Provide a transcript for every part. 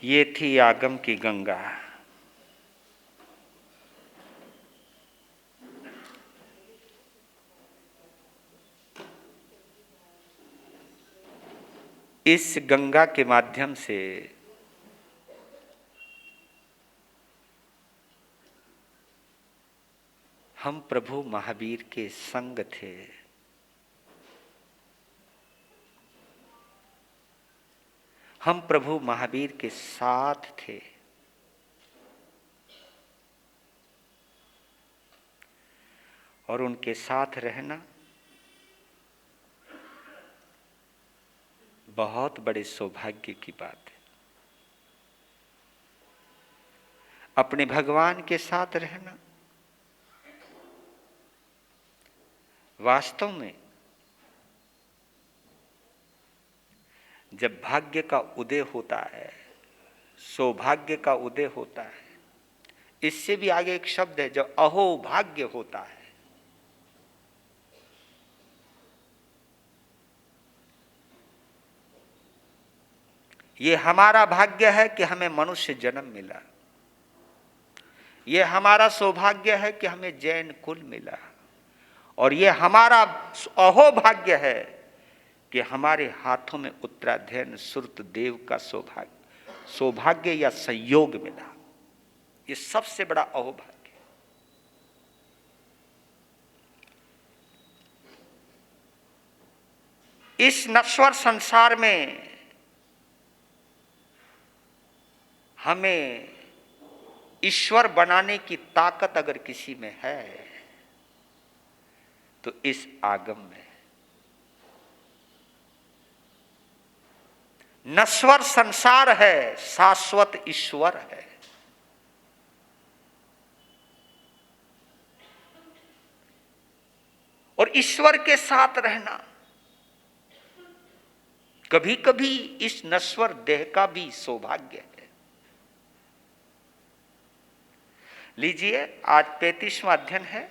ये थी आगम की गंगा। इस गंगा के माध्यम से हम प्रभु महावीर के संग थे। हम प्रभु महावीर के साथ थे। और उनके साथ रहना बहुत बड़े सौभाग्य की बात है। अपने भगवान के साथ रहना वास्तव में जब भाग्य का उदय होता है, सौभाग्य का उदय होता है। इससे भी आगे एक शब्द है जब अहोभाग्य होता है। ये हमारा भाग्य है कि हमें मनुष्य जन्म मिला। ये हमारा सौभाग्य है कि हमें जैन कुल मिला। और ये हमारा अहोभाग्य है कि हमारे हाथों में उत्तराधीन सुरत देव का सौभाग्य या संयोग मिला। ये सबसे बड़ा अहोभाग्य। इस नश्वर संसार में हमें ईश्वर बनाने की ताकत अगर किसी में है तो इस आगम में। नश्वर संसार है, शाश्वत ईश्वर है। और ईश्वर के साथ रहना कभी कभी इस नश्वर देह का भी सौभाग्य है। लीजिए, आज 35वां अध्ययन है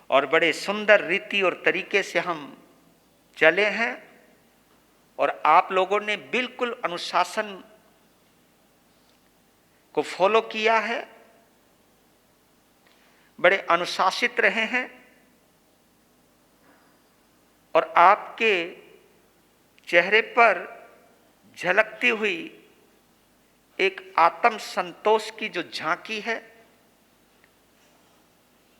और बड़े सुंदर रीति और तरीके से हम चले हैं और आप लोगों ने बिल्कुल अनुशासन को फॉलो किया है, बड़े अनुशासित रहे हैं और आपके चेहरे पर झलकती हुई एक आत्म संतोष की जो झांकी है,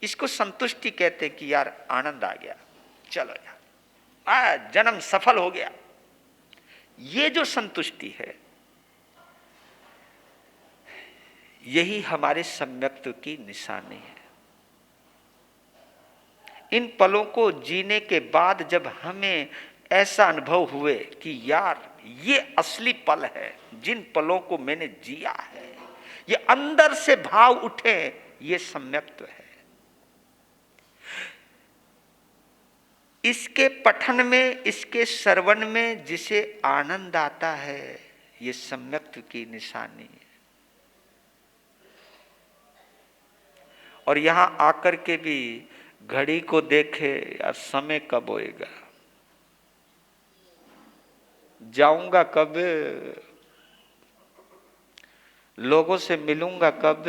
इसको संतुष्टि कहते हैं कि यार आनंद आ गया, चलो यार जन्म सफल हो गया। ये जो संतुष्टि है यही हमारे सम्यक्त्व की निशानी है। इन पलों को जीने के बाद जब हमें ऐसा अनुभव हुए कि यार ये असली पल है, जिन पलों को मैंने जिया है, ये अंदर से भाव उठे, ये सम्यक्त्व है। इसके पठन में, इसके श्रवण में जिसे आनंद आता है, ये सम्यक्त्व की निशानी है। और यहां आकर के भी घड़ी को देखे यार समय कब होएगा, जाऊंगा कब, लोगों से मिलूंगा कब।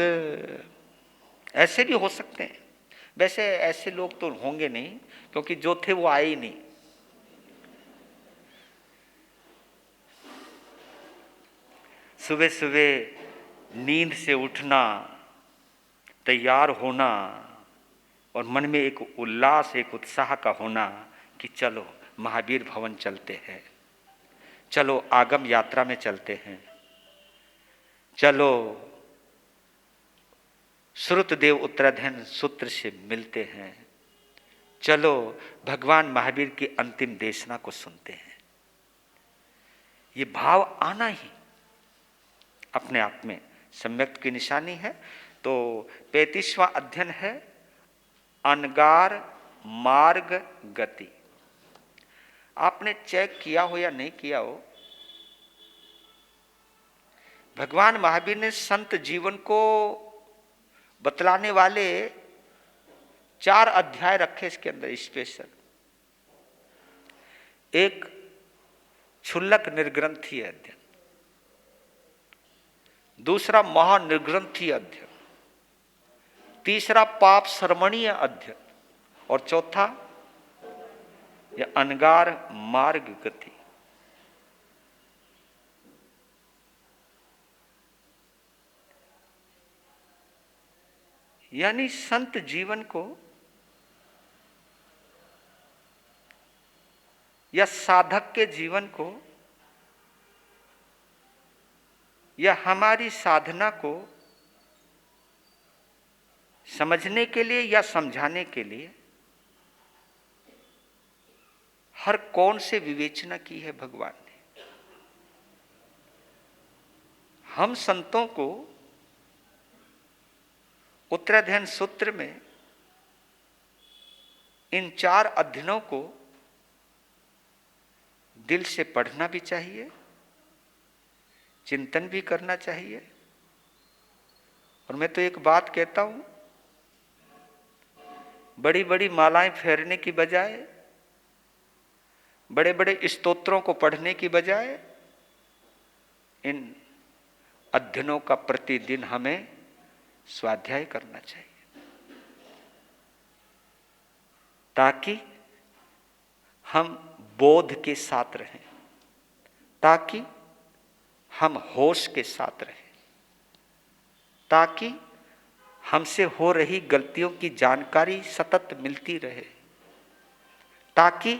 ऐसे भी हो सकते हैं। वैसे ऐसे लोग तो होंगे नहीं, क्योंकि जो थे वो आए ही नहीं। सुबह सुबह नींद से उठना, तैयार होना और मन में एक उल्लास, एक उत्साह का होना कि चलो महावीर भवन चलते हैं, चलो आगम यात्रा में चलते हैं, चलो श्रुतदेव उत्तराधीन सूत्र से मिलते हैं, चलो भगवान महावीर की अंतिम देशना को सुनते हैं। ये भाव आना ही अपने आप में सम्यक्त्व की निशानी है। तो 35वां अध्ययन है अनगार मार्ग गति। आपने चेक किया हो या नहीं किया हो, भगवान महावीर ने संत जीवन को बतलाने वाले 4 अध्याय रखे इसके अंदर स्पेशल। एक क्षुल्लक निर्ग्रंथीय अध्ययन, दूसरा महानिर्ग्रंथीय अध्ययन, तीसरा पाप श्रमणीय अध्ययन, और चौथा यह अनगार मार्ग गति। यानी संत जीवन को या साधक के जीवन को या हमारी साधना को समझने के लिए या समझाने के लिए हर कौन से विवेचना की है भगवान ने। हम संतों को उत्तराध्ययन सूत्र में इन 4 अध्ययनों को दिल से पढ़ना भी चाहिए, चिंतन भी करना चाहिए। और मैं तो एक बात कहता हूं, बड़ी बड़ी मालाएं फेरने की बजाय, बड़े बड़े स्तोत्रों को पढ़ने की बजाय इन अध्ययनों का प्रतिदिन हमें स्वाध्याय करना चाहिए, ताकि हम बोध के साथ रहें, ताकि हम होश के साथ रहें, ताकि हमसे हो रही गलतियों की जानकारी सतत मिलती रहे, ताकि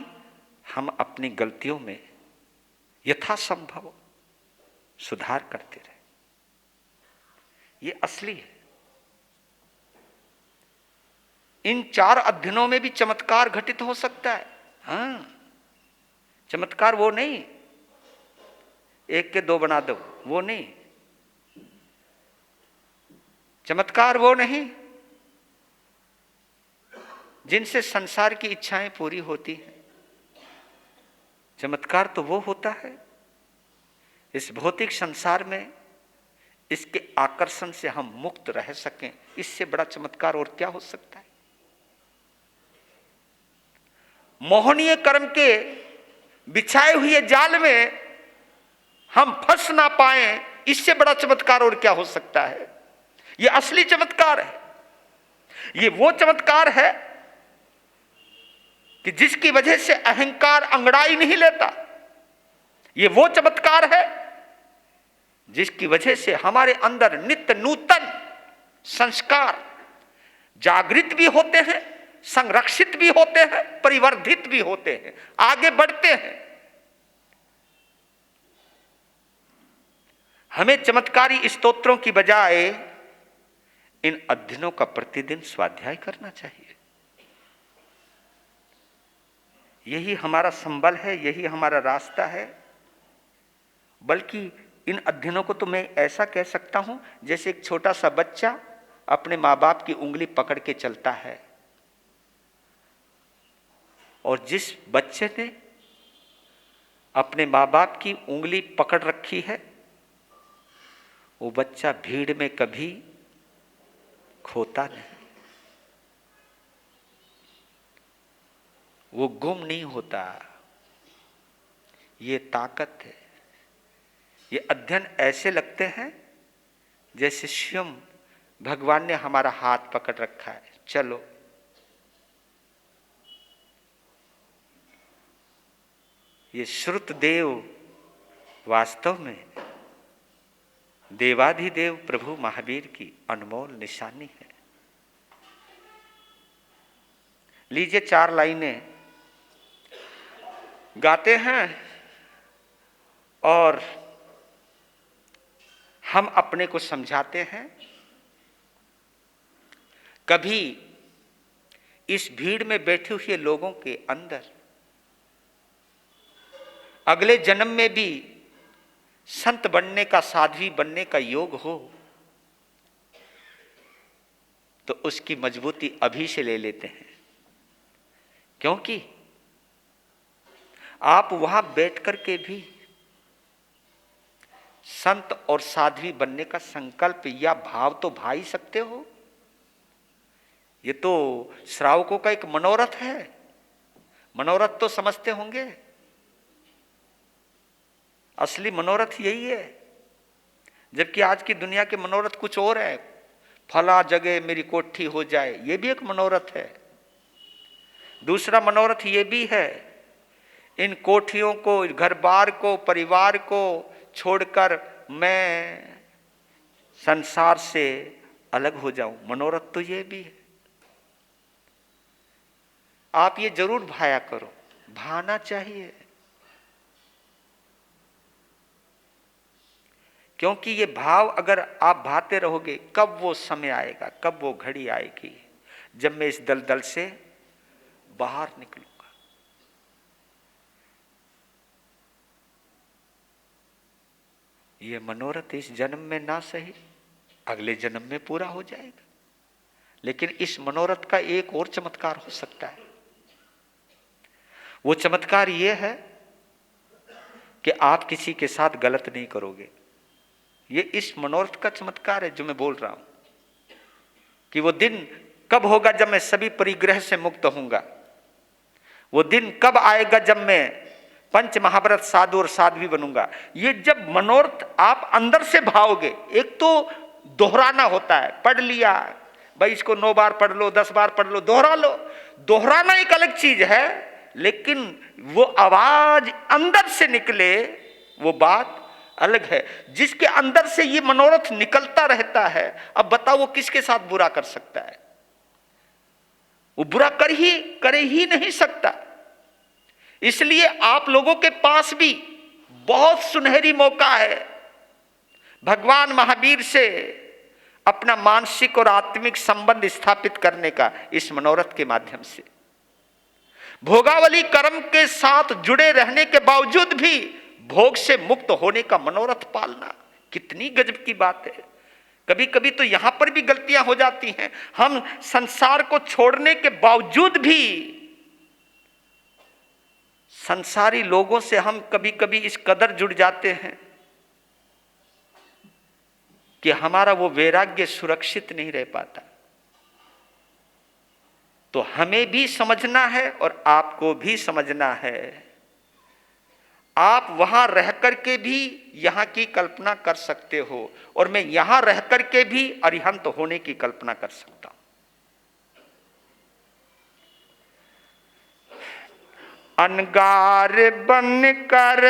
हम अपनी गलतियों में यथासंभव सुधार करते रहे। ये असली है। इन 4 अध्ययनों में भी चमत्कार घटित हो सकता है। हाँ, चमत्कार वो नहीं 1 के 2 बना दो, वो नहीं। चमत्कार वो नहीं जिनसे संसार की इच्छाएं पूरी होती हैं। चमत्कार तो वो होता है इस भौतिक संसार में इसके आकर्षण से हम मुक्त रह सकें। इससे बड़ा चमत्कार और क्या हो सकता है। मोहनीय कर्म के बिछाए हुए जाल में हम फंस ना पाए, इससे बड़ा चमत्कार और क्या हो सकता है। यह असली चमत्कार है। यह वो चमत्कार है कि जिसकी वजह से अहंकार अंगड़ाई नहीं लेता। यह वो चमत्कार है जिसकी वजह से हमारे अंदर नित्य नूतन संस्कार जागृत भी होते हैं, संरक्षित भी होते हैं, परिवर्धित भी होते हैं, आगे बढ़ते हैं। हमें चमत्कारी स्तोत्रों की बजाय इन अध्ययनों का प्रतिदिन स्वाध्याय करना चाहिए। यही हमारा संबल है, यही हमारा रास्ता है। बल्कि इन अध्ययनों को तो मैं ऐसा कह सकता हूं जैसे एक छोटा सा बच्चा अपने माँ बाप की उंगली पकड़ के चलता है, और जिस बच्चे ने अपने माँ बाप की उंगली पकड़ रखी है वो बच्चा भीड़ में कभी खोता नहीं, वो गुम नहीं होता। ये ताकत है। ये अध्ययन ऐसे लगते हैं जैसे स्वयं भगवान ने हमारा हाथ पकड़ रखा है, चलो। ये श्रुत देव वास्तव में देवाधिदेव प्रभु महावीर की अनमोल निशानी है। लीजिए 4 लाइनें गाते हैं और हम अपने को समझाते हैं। कभी इस भीड़ में बैठे हुए लोगों के अंदर अगले जन्म में भी संत बनने का, साध्वी बनने का योग हो तो उसकी मजबूती अभी से ले लेते हैं, क्योंकि आप वहां बैठ करके भी संत और साध्वी बनने का संकल्प या भाव तो भा ही सकते हो। ये तो श्रावकों का एक मनोरथ है। मनोरथ तो समझते होंगे। असली मनोरथ यही है। जबकि आज की दुनिया के मनोरथ कुछ और है। फला जगह मेरी कोठी हो जाए, यह भी एक मनोरथ है। दूसरा मनोरथ यह भी है, इन कोठियों को, घर बार को, परिवार को छोड़कर मैं संसार से अलग हो जाऊं। मनोरथ तो यह भी है। आप ये जरूर भाया करो, भाना चाहिए। क्योंकि ये भाव अगर आप भाते रहोगे, कब वो समय आएगा, कब वो घड़ी आएगी जब मैं इस दलदल से बाहर निकलूंगा। ये मनोरथ इस जन्म में ना सही, अगले जन्म में पूरा हो जाएगा। लेकिन इस मनोरथ का एक और चमत्कार हो सकता है। वो चमत्कार ये है कि आप किसी के साथ गलत नहीं करोगे। ये इस मनोरथ का चमत्कार है जो मैं बोल रहा हूं कि वो दिन कब होगा जब मैं सभी परिग्रह से मुक्त होऊंगा। वो दिन कब आएगा जब मैं पंच महाव्रत साधु और साध्वी बनूंगा। ये जब मनोरथ आप अंदर से भाओगे, एक तो दोहराना होता है, पढ़ लिया भाई, इसको 9 बार पढ़ लो, 10 बार पढ़ लो, दोहरा लो। दोहराना एक अलग चीज है, लेकिन वो आवाज अंदर से निकले वो बात अलग है। जिसके अंदर से ये मनोरथ निकलता रहता है, अब बताओ वो किसके साथ बुरा कर सकता है? वो बुरा करे ही नहीं सकता। इसलिए आप लोगों के पास भी बहुत सुनहरी मौका है भगवान महावीर से अपना मानसिक और आत्मिक संबंध स्थापित करने का, इस मनोरथ के माध्यम से। भोगावली कर्म के साथ जुड़े रहने के बावजूद भी भोग से मुक्त होने का मनोरथ पालना कितनी गजब की बात है। कभी कभी तो यहां पर भी गलतियां हो जाती हैं। हम संसार को छोड़ने के बावजूद भी संसारी लोगों से हम कभी कभी इस कदर जुड़ जाते हैं कि हमारा वो वैराग्य सुरक्षित नहीं रह पाता। तो हमें भी समझना है और आपको भी समझना है। आप वहां रह करके भी यहां की कल्पना कर सकते हो, और मैं यहां रह करके भी अरिहंत होने की कल्पना कर सकता हूं। अनगार बनकर,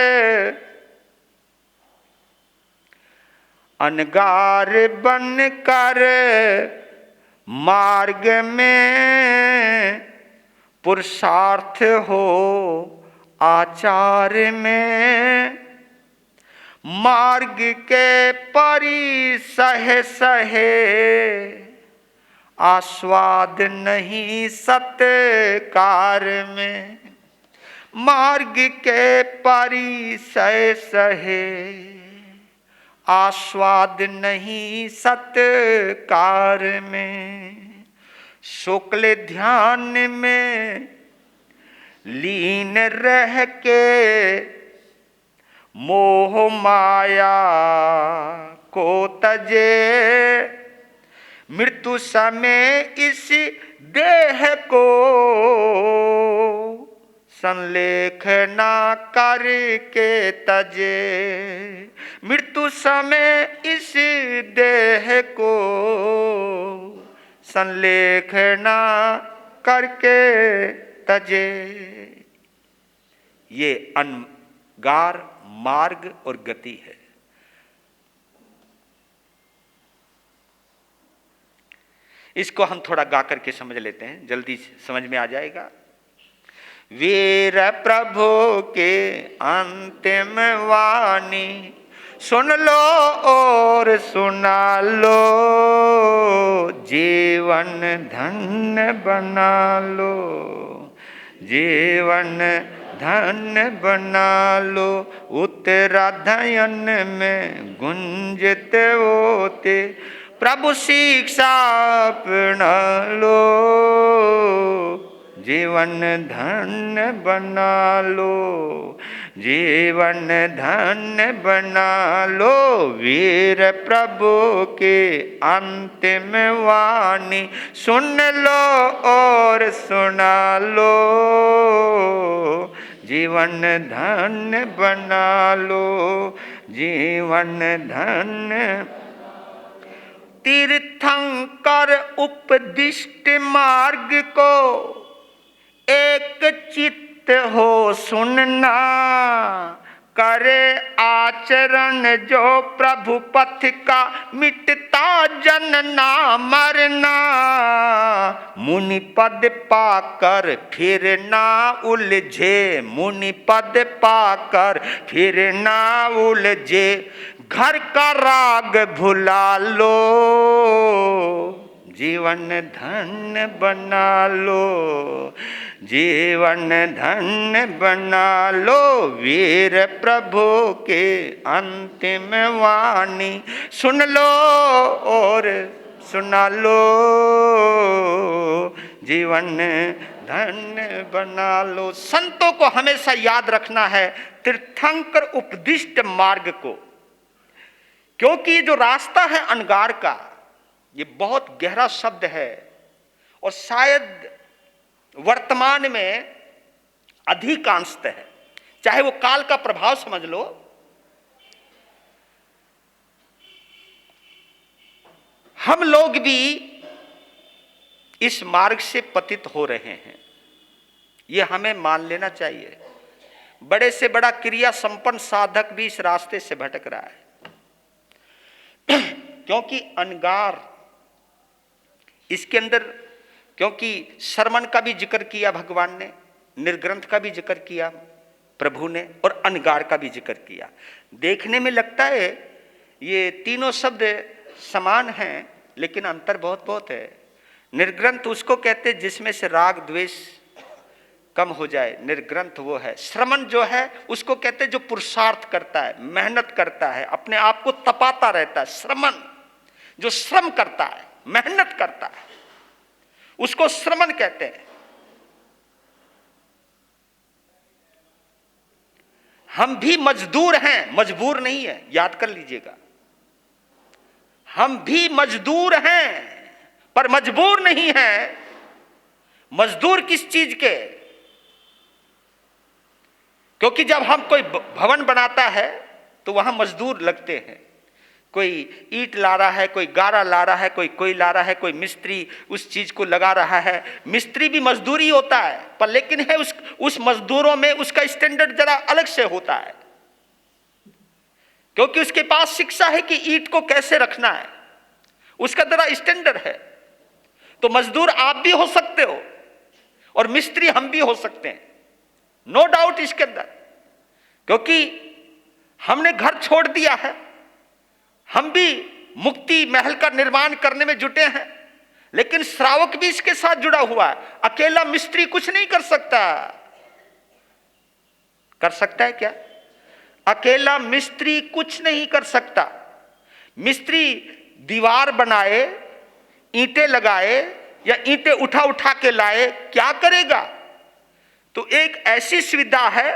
अनगार बनकर मार्ग में पुरुषार्थ हो आचार में। मार्ग के परि सहे सहे आस्वाद नहीं सत्कार में। मार्ग के परि सहे सहे आस्वाद नहीं सत्कार में। शुक्ल ध्यान में लीन रह के मोह माया को तजे। मृत्यु समय इस देह को संलेख ना करके तजे। मृत्यु समय इस देह को संलेख ना करके तजे। ये अनगार मार्ग और गति है। इसको हम थोड़ा गा करके समझ लेते हैं, जल्दी समझ में आ जाएगा। वीर प्रभु के अंतिम वाणी सुन लो और सुना लो। जीवन धन्य बना लो, जीवन धन्य बना लो। उत्तराध्ययन में गुंजित होते प्रभु शिक्षा अपना लो। जीवन धन्य बना लो, जीवन धन्य बना लो। वीर प्रभु के अंतिम वाणी सुन लो और सुना लो। जीवन धन्य बना लो, जीवन धन्य। तीर्थंकर उपदिष्ट मार्ग को एक चित्त हो सुनना, करे आचरण जो प्रभु पथ का, मिटता जनना मरना। मुनि पद पाकर फिर ना उलझे, मुनि पद पाकर फिर ना उलझे, घर का राग भुला लो, जीवन धन्य बना लो, जीवन धन्य बना लो। वीर प्रभु के अंतिम वाणी सुन लो और सुना लो, जीवन धन्य बना लो। संतों को हमेशा याद रखना है तीर्थंकर उपदिष्ट मार्ग को, क्योंकि ये जो रास्ता है अनगार का, ये बहुत गहरा शब्द है और शायद वर्तमान में अधिकांशतः है, चाहे वो काल का प्रभाव समझ लो, हम लोग भी इस मार्ग से पतित हो रहे हैं, ये हमें मान लेना चाहिए। बड़े से बड़ा क्रिया संपन्न साधक भी इस रास्ते से भटक रहा है, क्योंकि अनगार इसके अंदर, क्योंकि श्रवण का भी जिक्र किया भगवान ने, निर्ग्रंथ का भी जिक्र किया प्रभु ने, और अनगार का भी जिक्र किया। देखने में लगता है ये तीनों शब्द समान हैं, लेकिन अंतर बहुत बहुत है। निर्ग्रंथ उसको कहते जिसमें से राग द्वेष कम हो जाए, निर्ग्रंथ वो है। श्रवण जो है उसको कहते जो पुरुषार्थ करता है, मेहनत करता है, अपने आप को तपाता रहता है। श्रवण जो श्रम करता है, मेहनत करता है, उसको श्रवण कहते हैं। हम भी मजदूर हैं, मजबूर नहीं है, याद कर लीजिएगा। हम भी मजदूर हैं पर मजबूर नहीं है। मजदूर किस चीज के? क्योंकि जब हम कोई भवन बनाता है तो वहां मजदूर लगते हैं। कोई ईंट ला रहा है, कोई गारा ला रहा है, कोई ला रहा है, कोई मिस्त्री उस चीज को लगा रहा है। मिस्त्री भी मजदूरी होता है, पर लेकिन है उस मजदूरों में उसका स्टैंडर्ड जरा अलग से होता है, क्योंकि उसके पास शिक्षा है कि ईंट को कैसे रखना है, उसका जरा स्टैंडर्ड है। तो मजदूर आप भी हो सकते हो और मिस्त्री हम भी हो सकते हैं, नो डाउट इसके अंदर, क्योंकि हमने घर छोड़ दिया है। हम भी मुक्ति महल का निर्माण करने में जुटे हैं, लेकिन श्रावक भी इसके साथ जुड़ा हुआ है। अकेला मिस्त्री कुछ नहीं कर सकता। कर सकता है क्या? अकेला मिस्त्री कुछ नहीं कर सकता। मिस्त्री दीवार बनाए, ईंटें लगाए या ईंटें उठा उठा के लाए, क्या करेगा? तो एक ऐसी सुविधा है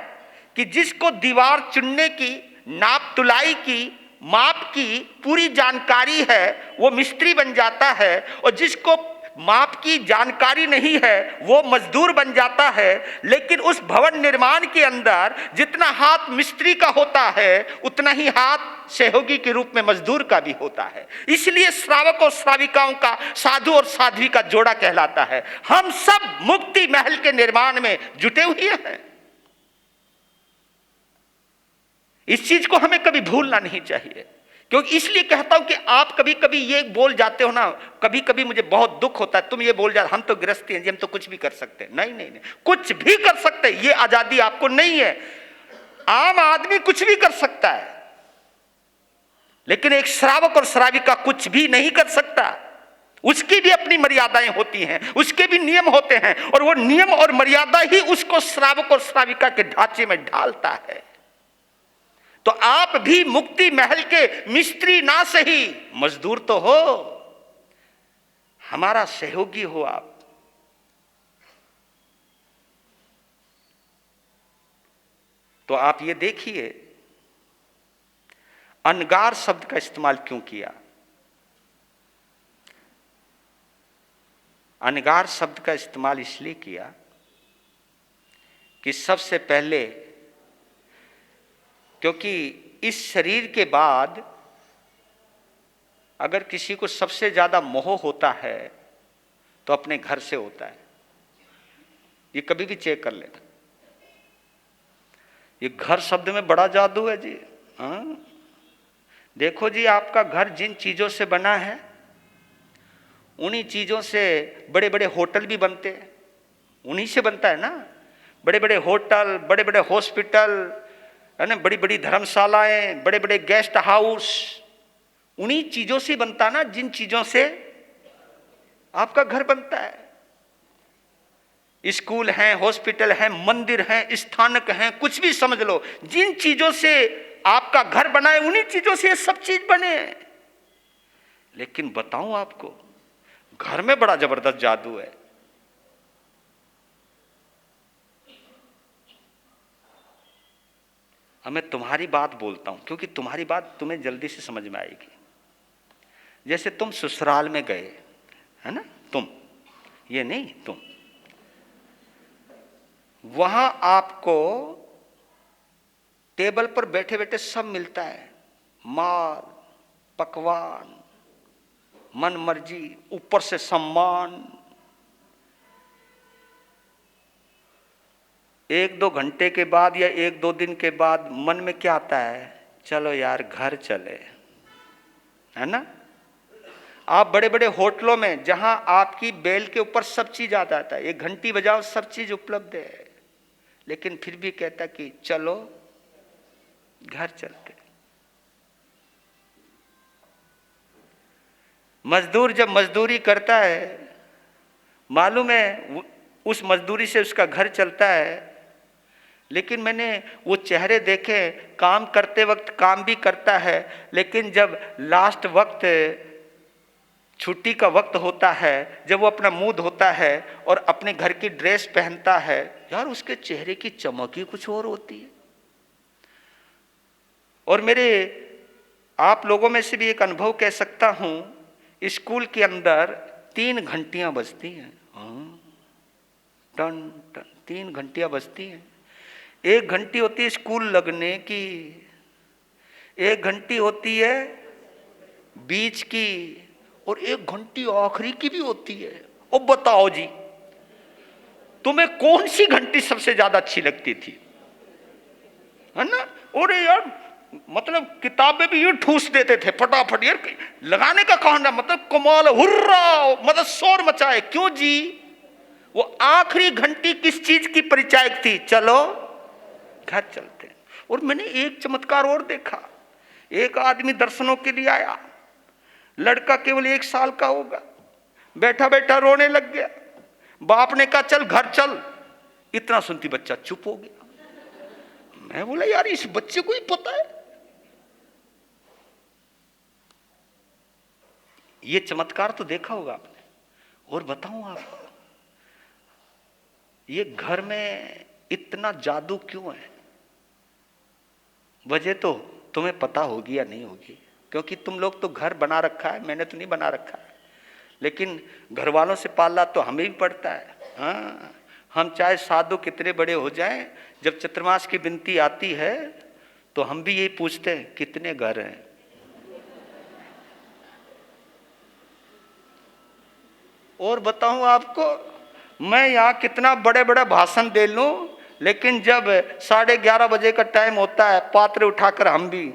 कि जिसको दीवार चुनने की, नाप तुलाई की, माप की पूरी जानकारी है, वो मिस्त्री बन जाता है। और जिसको माप की जानकारी नहीं है वो मजदूर बन जाता है। लेकिन उस भवन निर्माण के अंदर जितना हाथ मिस्त्री का होता है उतना ही हाथ सहयोगी के रूप में मजदूर का भी होता है। इसलिए श्रावक और श्राविकाओं का, साधु और साध्वी का जोड़ा कहलाता है। हम सब मुक्ति महल के निर्माण में जुटे हुए हैं। इस चीज को हमें कभी भूलना नहीं चाहिए, क्योंकि इसलिए कहता हूं कि आप कभी कभी ये बोल जाते हो ना, कभी कभी मुझे बहुत दुख होता है, तुम ये बोल जाते हम तो गृहस्थी हैं जी, हम तो कुछ भी कर सकते हैं। नहीं नहीं नहीं, कुछ भी कर सकते, ये आजादी आपको नहीं है। आम आदमी कुछ भी कर सकता है, लेकिन एक श्रावक और श्राविका कुछ भी नहीं कर सकता। उसकी भी अपनी मर्यादाएं होती हैं, उसके भी नियम होते हैं, और वो नियम और मर्यादा ही उसको श्रावक और श्राविका के ढांचे में ढालता है। तो आप भी मुक्ति महल के मिस्त्री ना सही, मजदूर तो हो, हमारा सहयोगी हो आप। तो आप ये देखिए अनगार शब्द का इस्तेमाल क्यों किया। अनगार शब्द का इस्तेमाल इसलिए किया कि सबसे पहले, क्योंकि इस शरीर के बाद अगर किसी को सबसे ज्यादा मोह होता है तो अपने घर से होता है। ये कभी भी चेक कर लेना। ये घर शब्द में बड़ा जादू है जी। हाँ, देखो जी, आपका घर जिन चीजों से बना है उन्हीं चीजों से बड़े बड़े होटल भी बनते हैं, उन्हीं से बनता है ना। बड़े बड़े होटल, बड़े बड़े हॉस्पिटल, है ना, बड़ी बड़ी धर्मशालाएं, बड़े बड़े गेस्ट हाउस, उन्हीं चीजों से बनता ना, जिन चीजों से आपका घर बनता है। स्कूल हैं, हॉस्पिटल हैं, मंदिर हैं, स्थानक हैं, कुछ भी समझ लो, जिन चीजों से आपका घर बना है उन्हीं चीजों से ये सब चीज बने हैं। लेकिन बताऊं आपको, घर में बड़ा जबरदस्त जादू है। अब मैं तुम्हारी बात बोलता हूं क्योंकि तुम्हारी बात तुम्हें जल्दी से समझ में आएगी। जैसे तुम ससुराल में गए, है ना, तुम, ये नहीं, तुम वहां आपको टेबल पर बैठे बैठे सब मिलता है, माल, पकवान, मन मर्जी, ऊपर से सम्मान। 1-2 घंटे के बाद या 1-2 दिन के बाद मन में क्या आता है? चलो यार घर चले, है ना। आप बड़े बड़े होटलों में जहां आपकी बेल के ऊपर सब चीज आ जाता है, एक घंटी बजाओ सब चीज उपलब्ध है, लेकिन फिर भी कहता कि चलो घर चलते। मजदूर जब मजदूरी करता है, मालूम है उस मजदूरी से उसका घर चलता है, लेकिन मैंने वो चेहरे देखे, काम करते वक्त काम भी करता है, लेकिन जब लास्ट वक्त छुट्टी का वक्त होता है, जब वो अपना मुंह धोता है और अपने घर की ड्रेस पहनता है, यार उसके चेहरे की चमक ही कुछ और होती है। और मेरे आप लोगों में से भी एक अनुभव कह सकता हूं, स्कूल के अंदर 3 घंटियां बजती हैं, टन टन 3 घंटियां बजती हैं। 1 घंटी होती है स्कूल लगने की, 1 घंटी होती है बीच की, और 1 घंटी आखिरी की भी होती है। और बताओ जी, तुम्हें कौन सी घंटी सबसे ज्यादा अच्छी लगती थी? है ना। और यार मतलब किताबें भी यूं ठूस देते थे फटाफट, यार लगाने का कहना मतलब कमाल, हुर्रा, मतलब शोर मचाए। क्यों जी? वो आखिरी घंटी किस चीज की परिचायक थी? चलो घर चलते। और मैंने एक चमत्कार और देखा, एक आदमी दर्शनों के लिए आया, लड़का केवल 1 साल का होगा, बैठा बैठा रोने लग गया। बाप ने कहा चल घर चल। इतना सुनती बच्चा चुप हो गया। मैं बोला यार इस बच्चे को ही पता है। ये चमत्कार तो देखा होगा आपने। और बताऊं आपको, ये घर में इतना जादू क्यों है? वजह तो तुम्हें पता होगी या नहीं होगी, क्योंकि तुम लोग तो घर बना रखा है, मैंने तो नहीं बना रखा है, लेकिन घर वालों से पालना तो हमें भी पड़ता है। हाँ, हम चाहे साधु कितने बड़े हो जाएं, जब चतुर्मास की विनती आती है तो हम भी यही पूछते हैं कितने घर हैं। और बताऊं आपको, मैं यहां कितना बड़े बड़े भाषण दे लूं, लेकिन जब 11:30 बजे का टाइम होता है, पात्र उठाकर हम भी,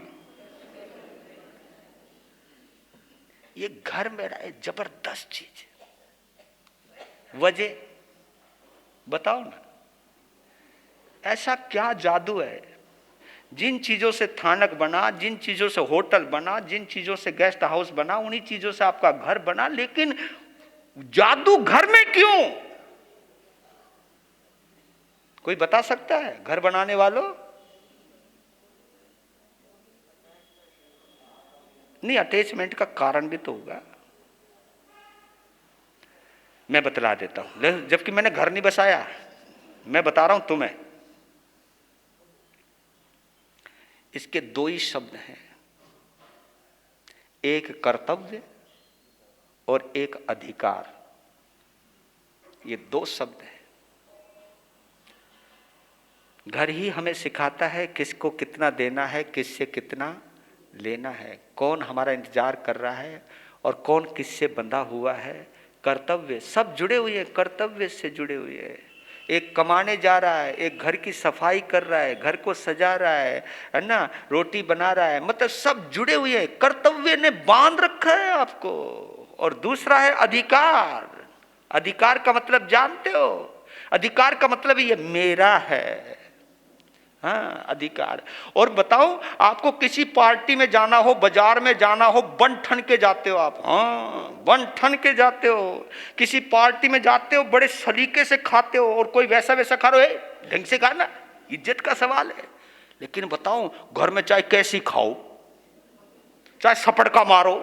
ये घर मेरा एक जबरदस्त चीज है। वजह बताओ ना, ऐसा क्या जादू है? जिन चीजों से थानक बना, जिन चीजों से होटल बना, जिन चीजों से गेस्ट हाउस बना, उन्हीं चीजों से आपका घर बना, लेकिन जादू घर में क्यों? कोई बता सकता है घर बनाने वालों? नहीं, अटैचमेंट का कारण भी तो होगा। मैं बतला देता हूं, जबकि मैंने घर नहीं बसाया, मैं बता रहा हूं तुम्हें। इसके 2 ही शब्द हैं, एक कर्तव्य और एक अधिकार। ये 2 शब्द हैं। घर ही हमें सिखाता है किसको कितना देना है, किससे कितना लेना है, कौन हमारा इंतजार कर रहा है और कौन किससे बंधा हुआ है। कर्तव्य सब जुड़े हुए हैं, कर्तव्य से जुड़े हुए हैं। एक कमाने जा रहा है, एक घर की सफाई कर रहा है, घर को सजा रहा है ना, रोटी बना रहा है, मतलब सब जुड़े हुए हैं। कर्तव्य ने बांध रखा है आपको। और दूसरा है अधिकार। अधिकार का मतलब जानते हो? अधिकार का मतलब ये मेरा है। हाँ, अधिकार। और बताओ, आपको किसी पार्टी में जाना हो, बाजार में जाना हो, बन ठन के जाते हो आप। हाँ, बन ठन के जाते हो। किसी पार्टी में जाते हो, बड़े सलीके से खाते हो, और कोई वैसा वैसा खा रहे हो, ढंग से खाना, इज्जत का सवाल है। लेकिन बताओ, घर में चाहे कैसी खाओ, चाहे सपड़का मारो,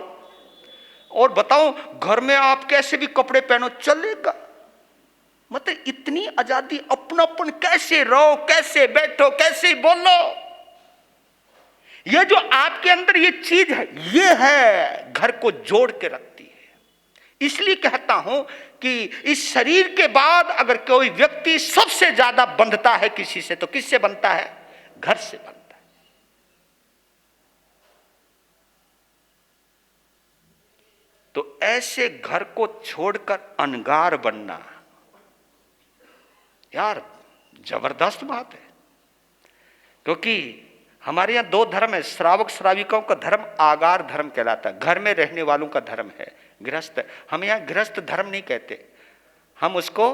और बताओ घर में आप कैसे भी कपड़े पहनो, चलेगा। मतलब इतनी आजादी, अपनापन, कैसे रहो, कैसे बैठो, कैसे बोलो। ये जो आपके अंदर ये चीज है, ये है घर को जोड़ के रखती है। इसलिए कहता हूं कि इस शरीर के बाद अगर कोई व्यक्ति सबसे ज्यादा बंधता है किसी से, तो किससे बंधता है? घर से बंधता है। तो ऐसे घर को छोड़कर अनगार बनना, यार जबरदस्त बात है। क्योंकि हमारे यहां दो धर्म है, श्रावक श्राविकाओं का धर्म आगार धर्म कहलाता है, घर में रहने वालों का धर्म है गृहस्थ। हम यहां गृहस्थ धर्म नहीं कहते, हम उसको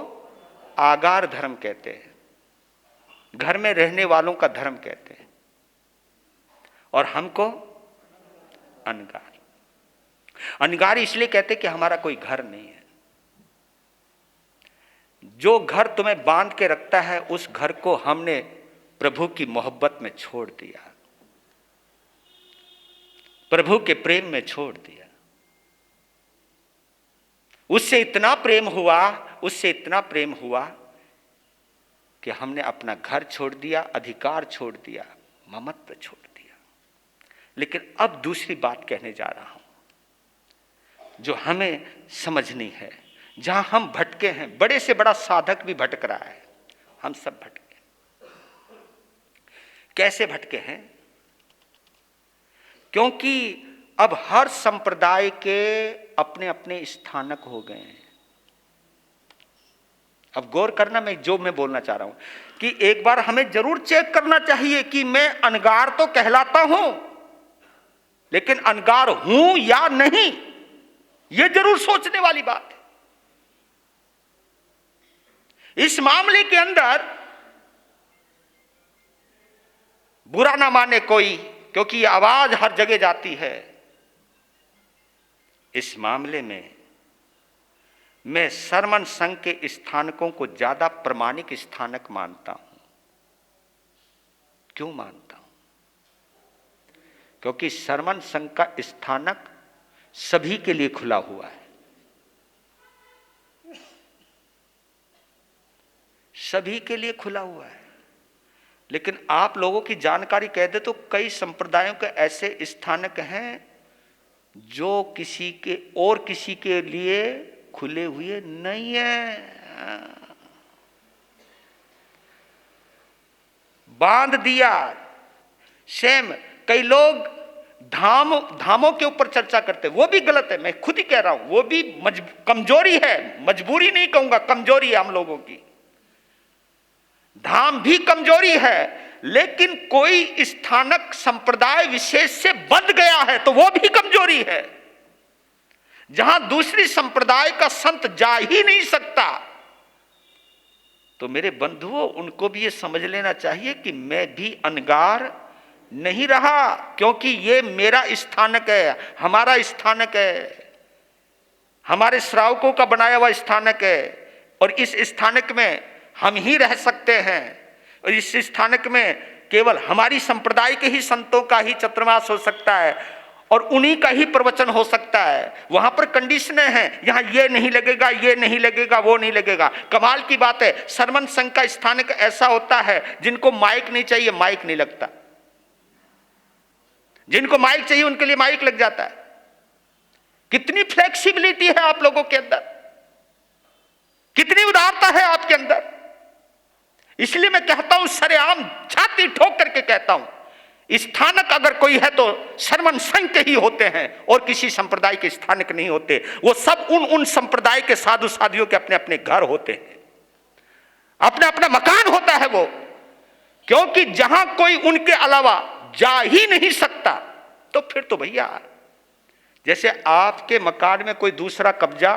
आगार धर्म कहते हैं, घर में रहने वालों का धर्म कहते हैं। और हमको अनगार। अनगार इसलिए कहते कि हमारा कोई घर नहीं है। जो घर तुम्हें बांध के रखता है, उस घर को हमने प्रभु की मोहब्बत में छोड़ दिया, प्रभु के प्रेम में छोड़ दिया। उससे इतना प्रेम हुआ, उससे इतना प्रेम हुआ कि हमने अपना घर छोड़ दिया, अधिकार छोड़ दिया, ममत्व छोड़ दिया। लेकिन अब दूसरी बात कहने जा रहा हूं, जो हमें समझनी है, जहां हम भटके हैं। बड़े से बड़ा साधक भी भटक रहा है, हम सब भटके। कैसे भटके हैं? क्योंकि अब हर संप्रदाय के अपने अपने स्थानक हो गए हैं। अब गौर करना, मैं बोलना चाह रहा हूं कि एक बार हमें जरूर चेक करना चाहिए कि मैं अनगार तो कहलाता हूं, लेकिन अनगार हूं या नहीं, यह जरूर सोचने वाली बात है। इस मामले के अंदर बुरा ना माने कोई, क्योंकि ये आवाज हर जगह जाती है। इस मामले में मैं सरमन संघ के स्थानकों को ज्यादा प्रमाणिक स्थानक मानता हूं। क्यों मानता हूं? क्योंकि सरमन संघ का स्थानक सभी के लिए खुला हुआ है, सभी के लिए खुला हुआ है। लेकिन आप लोगों की जानकारी कह दे तो कई संप्रदायों के ऐसे स्थानक हैं जो किसी के लिए खुले हुए नहीं है, बांध दिया। सेम कई लोग धामों के ऊपर चर्चा करते, वो भी गलत है, मैं खुद ही कह रहा हूं, वो भी कमजोरी है, मजबूरी नहीं कहूंगा, कमजोरी है हम लोगों की। धाम भी कमजोरी है, लेकिन कोई स्थानक संप्रदाय विशेष से बंध गया है तो वो भी कमजोरी है। जहां दूसरी संप्रदाय का संत जा ही नहीं सकता, तो मेरे बंधुओं, उनको भी ये समझ लेना चाहिए कि मैं भी अनगार नहीं रहा, क्योंकि ये मेरा स्थानक है, हमारा स्थानक है, हमारे श्रावकों का बनाया हुआ स्थानक है। और इस स्थानक में हम ही रह सकते हैं, और इस स्थानक में केवल हमारी संप्रदाय के ही संतों का ही चतुर्मास हो सकता है, और उन्हीं का ही प्रवचन हो सकता है। वहां पर कंडीशनें हैं, यहां ये नहीं लगेगा, ये नहीं लगेगा, वो नहीं लगेगा। कमाल की बात है, सरमन संघ का स्थानक ऐसा होता है जिनको माइक नहीं चाहिए, माइक नहीं लगता, जिनको माइक चाहिए उनके लिए माइक लग जाता है। कितनी फ्लेक्सिबिलिटी है आप लोगों के अंदर, कितनी उदारता है आपके अंदर। इसलिए मैं कहता हूं, सरेआम छाती ठोक करके कहता हूं, स्थानक अगर कोई है तो श्रमण संघ के ही होते हैं और किसी संप्रदाय के स्थानक नहीं होते। वो सब उन संप्रदाय के साधु साधियों के अपने अपने घर होते हैं, अपना अपना मकान होता है वो। क्योंकि जहां कोई उनके अलावा जा ही नहीं सकता, तो फिर तो भैया जैसे आपके मकान में कोई दूसरा कब्जा,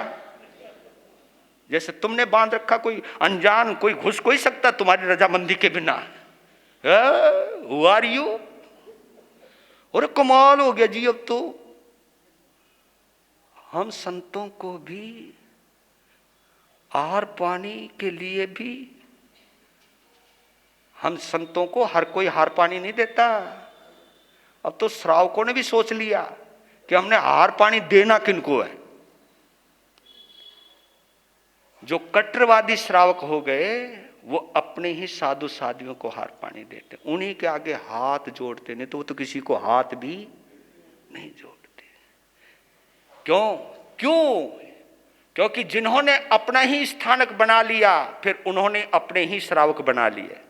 जैसे तुमने बांध रखा, कोई अनजान कोई घुस कोई सकता तुम्हारी रजामंदी के बिना। Who are you? और कमाल हो गया जी, अब तो हम संतों को भी आहार पानी के लिए भी, हम संतों को हर कोई हार पानी नहीं देता। अब तो श्रावकों ने भी सोच लिया कि हमने हार पानी देना किनको है। जो कट्टरवादी श्रावक हो गए वो अपने ही साधु साधियों को हार पानी देते, उन्हीं के आगे हाथ जोड़ते, नहीं तो वो तो किसी को हाथ भी नहीं जोड़ते। क्यों? क्योंकि जिन्होंने अपना ही स्थानक बना लिया, फिर उन्होंने अपने ही श्रावक बना लिए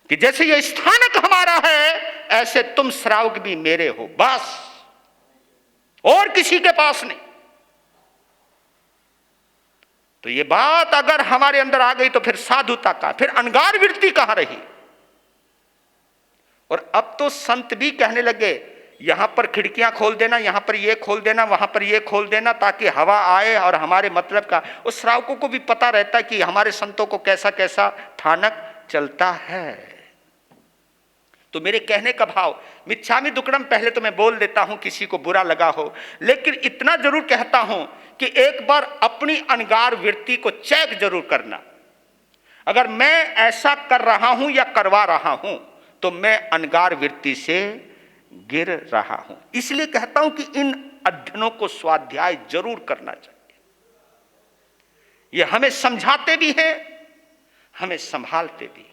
कि जैसे ये स्थानक हमारा है ऐसे तुम श्रावक भी मेरे हो, बस, और किसी के पास नहीं। तो ये बात अगर हमारे अंदर आ गई तो फिर साधुता का, फिर अनगार वृत्ति कहां रही। और अब तो संत भी कहने लगे यहां पर खिड़कियां खोल देना, यहां पर ये खोल देना, वहां पर ये खोल देना, ताकि हवा आए और हमारे मतलब का। उस श्रावकों को भी पता रहता है कि हमारे संतों को कैसा कैसा थानक चलता है। तो मेरे कहने का भाव, मिच्छामि दुक्कडम पहले तो मैं बोल देता हूं, किसी को बुरा लगा हो, लेकिन इतना जरूर कहता हूं कि एक बार अपनी अनगार वृत्ति को चेक जरूर करना। अगर मैं ऐसा कर रहा हूं या करवा रहा हूं तो मैं अनगार वृत्ति से गिर रहा हूं। इसलिए कहता हूं कि इन अध्ययनों को स्वाध्याय जरूर करना चाहिए। ये हमें समझाते भी हैं, हमें संभालते भी हैं।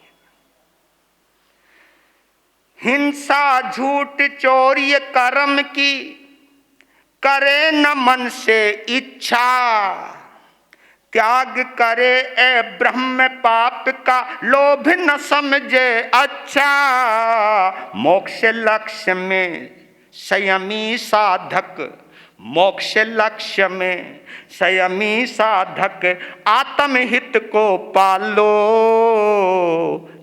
हिंसा झूठ चोरी कर्म की करे न मन से इच्छा, त्याग करे ए ब्रह्म पाप का लोभ न समझे अच्छा। मोक्ष लक्ष्य में संयमी साधक, मोक्ष लक्ष्य में संयमी साधक आत्महित को पालो,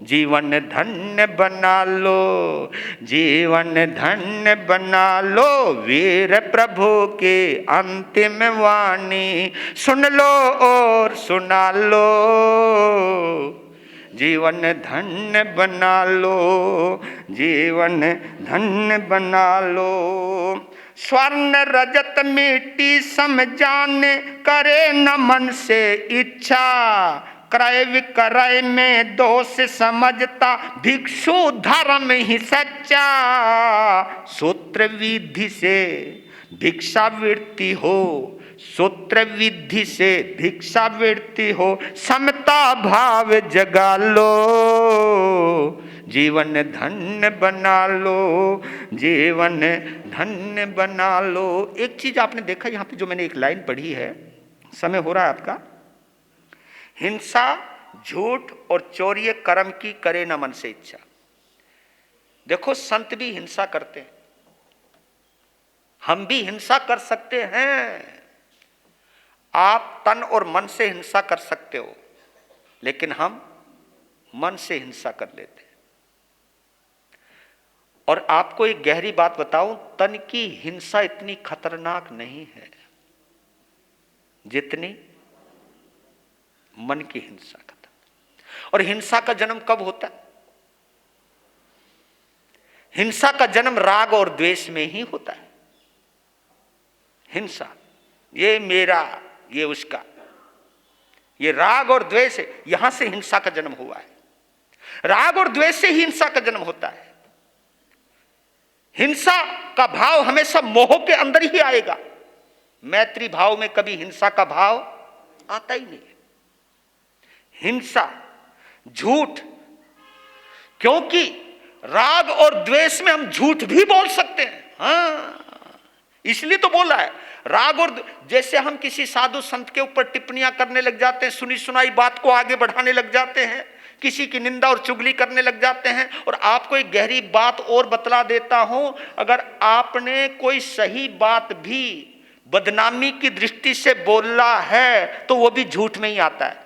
जीवन धन्य बना लो, जीवन धन्य बना लो। वीर प्रभु की अंतिम वाणी सुन लो और सुना लो, जीवन धन्य बना लो, जीवन धन्य बना लो। स्वर्ण रजत मिट्टी समझाने करे न मन से इच्छा, क्रय विक्रय में दोष समझता भिक्षु धर्म ही सच्चा। सूत्र विधि से भिक्षावृत्ति हो, सूत्र विधि से भिक्षावृत्ति हो, समता भाव जगा लो, जीवन धन्य बना लो, जीवन धन्य बना लो। एक चीज आपने देखा यहां पे, जो मैंने एक लाइन पढ़ी है, समय हो रहा है आपका। हिंसा झूठ और चौर्य कर्म की करे न मन से इच्छा। देखो संत भी हिंसा करते हैं, हम भी हिंसा कर सकते हैं। आप तन और मन से हिंसा कर सकते हो, लेकिन हम मन से हिंसा कर लेते हैं। और आपको एक गहरी बात बताऊं, तन की हिंसा इतनी खतरनाक नहीं है जितनी मन की हिंसा का। और हिंसा का जन्म कब होता है? हिंसा का जन्म राग और द्वेष में ही होता है। हिंसा, ये मेरा, ये उसका, ये राग और द्वेष है, यहां से हिंसा का जन्म हुआ है। राग और द्वेष से ही हिंसा का जन्म होता है। हिंसा का भाव हमेशा मोह के अंदर ही आएगा। मैत्री भाव में कभी हिंसा का भाव आता ही नहीं है। हिंसा, झूठ, क्योंकि राग और द्वेष में हम झूठ भी बोल सकते हैं। हाँ, इसलिए तो बोला है राग और जैसे हम किसी साधु संत के ऊपर टिप्पणियां करने लग जाते हैं, सुनी सुनाई बात को आगे बढ़ाने लग जाते हैं, किसी की निंदा और चुगली करने लग जाते हैं। और आपको एक गहरी बात और बतला देता हूं, अगर आपने कोई सही बात भी बदनामी की दृष्टि से बोला है तो वो भी झूठ में ही आता है।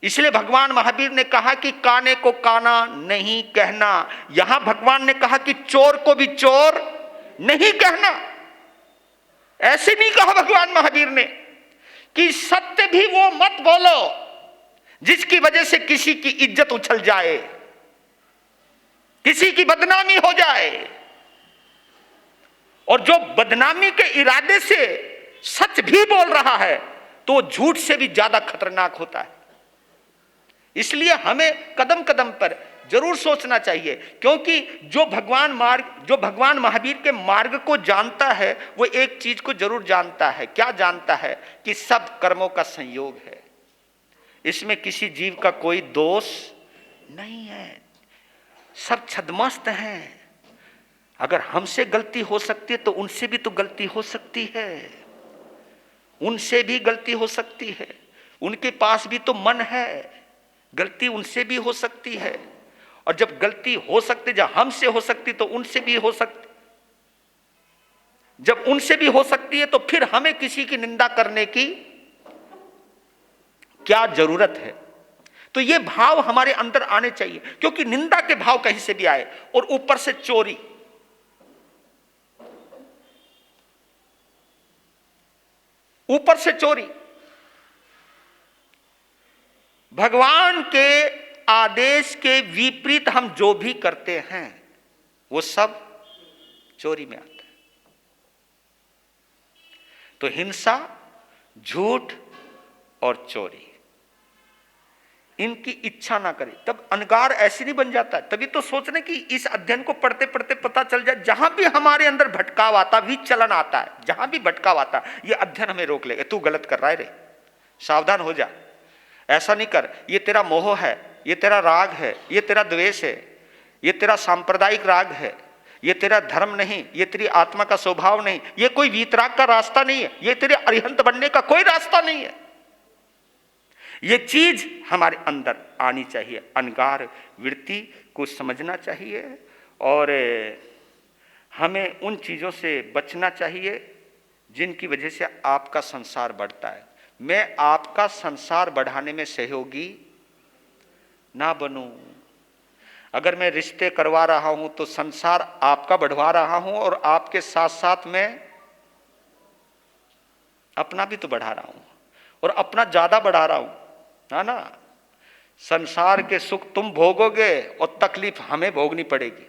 इसलिए भगवान महावीर ने कहा कि काने को काना नहीं कहना। यहां भगवान ने कहा कि चोर को भी चोर नहीं कहना। ऐसे नहीं कहा भगवान महावीर ने कि सत्य भी वो मत बोलो जिसकी वजह से किसी की इज्जत उछल जाए, किसी की बदनामी हो जाए। और जो बदनामी के इरादे से सच भी बोल रहा है तो वो झूठ से भी ज्यादा खतरनाक होता है। इसलिए हमें कदम कदम पर जरूर सोचना चाहिए, क्योंकि जो भगवान महावीर के मार्ग को जानता है वो एक चीज को जरूर जानता है। क्या जानता है? कि सब कर्मों का संयोग है, इसमें किसी जीव का कोई दोष नहीं है, सब छद्मस्त हैं। अगर हमसे गलती हो सकती है तो उनसे भी तो गलती हो सकती है, उनसे भी गलती हो सकती है। उनके पास भी तो मन है, गलती उनसे भी हो सकती है। और जब गलती हो सकती, जब हमसे हो सकती तो उनसे भी हो सकती। जब उनसे भी हो सकती है तो फिर हमें किसी की निंदा करने की क्या जरूरत है? तो ये भाव हमारे अंदर आने चाहिए, क्योंकि निंदा के भाव कहीं से भी आए और ऊपर से चोरी, ऊपर से चोरी। भगवान के आदेश के विपरीत हम जो भी करते हैं वो सब चोरी में आता है। तो हिंसा, झूठ और चोरी, इनकी इच्छा ना करें। तब अनगार ऐसे नहीं बन जाता। तभी तो सोच रहे कि इस अध्ययन को पढ़ते पढ़ते पता चल जाए, जहां भी हमारे अंदर भटकाव आता, विचलन आता है, जहां भी भटकाव आता, ये अध्ययन हमें रोक लेगा। तू गलत कर रहा है रे, सावधान हो जा, ऐसा नहीं कर, ये तेरा मोह है, ये तेरा राग है, ये तेरा द्वेष है, ये तेरा सांप्रदायिक राग है, ये तेरा धर्म नहीं, ये तेरी आत्मा का स्वभाव नहीं, ये कोई वीतराग का रास्ता नहीं है, ये तेरे अरिहंत बनने का कोई रास्ता नहीं है। ये चीज हमारे अंदर आनी चाहिए। अनगार वृत्ति को समझना चाहिए और हमें उन चीजों से बचना चाहिए जिनकी वजह से आपका संसार बढ़ता है। मैं आपका संसार बढ़ाने में सहयोगी ना बनूं। अगर मैं रिश्ते करवा रहा हूं तो संसार आपका बढ़वा रहा हूं और आपके साथ साथ मैं अपना भी तो बढ़ा रहा हूं, और अपना ज्यादा बढ़ा रहा हूं, है ना। संसार के सुख तुम भोगोगे और तकलीफ हमें भोगनी पड़ेगी,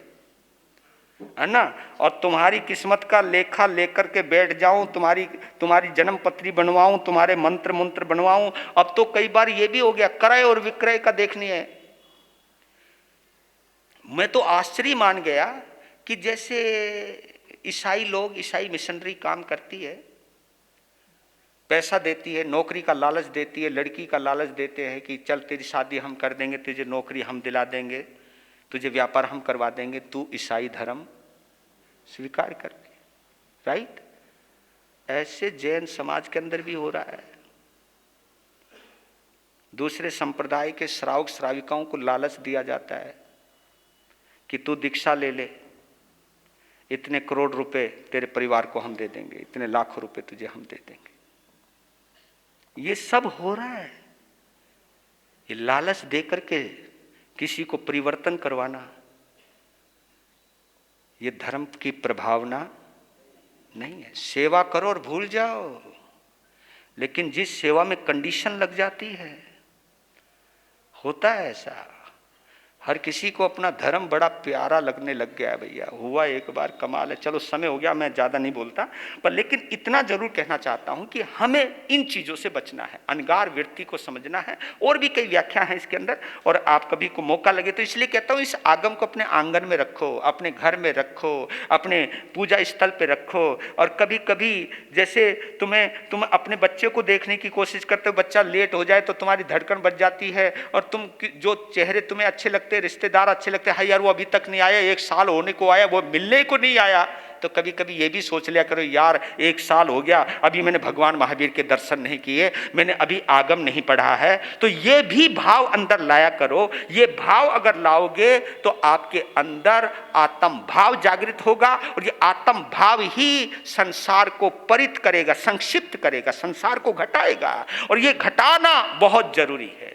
है ना। और तुम्हारी किस्मत का लेखा लेकर के बैठ जाऊं, तुम्हारी जन्म पत्री बनवाऊं, तुम्हारे मंत्र बनवाऊं। अब तो कई बार ये भी हो गया, क्रय और विक्रय का देखनी है। मैं तो आश्चर्य मान गया कि जैसे ईसाई मिशनरी काम करती है, पैसा देती है, नौकरी का लालच देती है, लड़की का लालच देते हैं कि चल तेरी शादी हम कर देंगे, तुझे नौकरी हम दिला देंगे, तुझे व्यापार हम करवा देंगे, तू ईसाई धर्म स्वीकार कर ले। राइट? ऐसे जैन समाज के अंदर भी हो रहा है। दूसरे संप्रदाय के श्रावक श्राविकाओं को लालच दिया जाता है कि तू दीक्षा ले ले, इतने करोड़ रुपए तेरे परिवार को हम दे देंगे, इतने लाखों रुपए तुझे हम दे देंगे। ये सब हो रहा है। ये लालच देकर के किसी को परिवर्तन करवाना, ये धर्म की प्रभावना नहीं है। सेवा करो और भूल जाओ, लेकिन जिस सेवा में कंडीशन लग जाती है, होता है ऐसा। हर किसी को अपना धर्म बड़ा प्यारा लगने लग गया है भैया। हुआ एक बार, कमाल है। चलो समय हो गया, मैं ज़्यादा नहीं बोलता, पर लेकिन इतना जरूर कहना चाहता हूं कि हमें इन चीज़ों से बचना है, अनगार वृत्ति को समझना है। और भी कई व्याख्या हैं इसके अंदर, और आप कभी को मौका लगे तो इसलिए कहता हूं, इस आगम को अपने आंगन में रखो, अपने घर में रखो, अपने पूजा स्थल पर रखो। और कभी कभी जैसे तुम अपने बच्चे को देखने की कोशिश करते हो, बच्चा लेट हो जाए तो तुम्हारी धड़कन बच जाती है, और तुम जो चेहरे तुम्हें अच्छे लगते लगते, रिश्तेदार अच्छे लगते, हाय यार वो अभी तक नहीं आया, 1 साल होने को आया, वो मिलने को नहीं आया। तो कभी कभी ये भी सोच लिया करो, यार 1 साल हो गया, अभी मैंने भगवान महावीर के दर्शन नहीं किए, मैंने अभी आगम नहीं पढ़ा है। तो ये भी भाव अंदर लाया करो। ये भाव अगर लाओगे तो आपके अंदर आत्म भाव जागृत होगा, और ये आत्म भाव ही संसार को परित करेगा, संक्षिप्त करेगा, संसार को घटाएगा। और ये घटाना बहुत जरूरी है।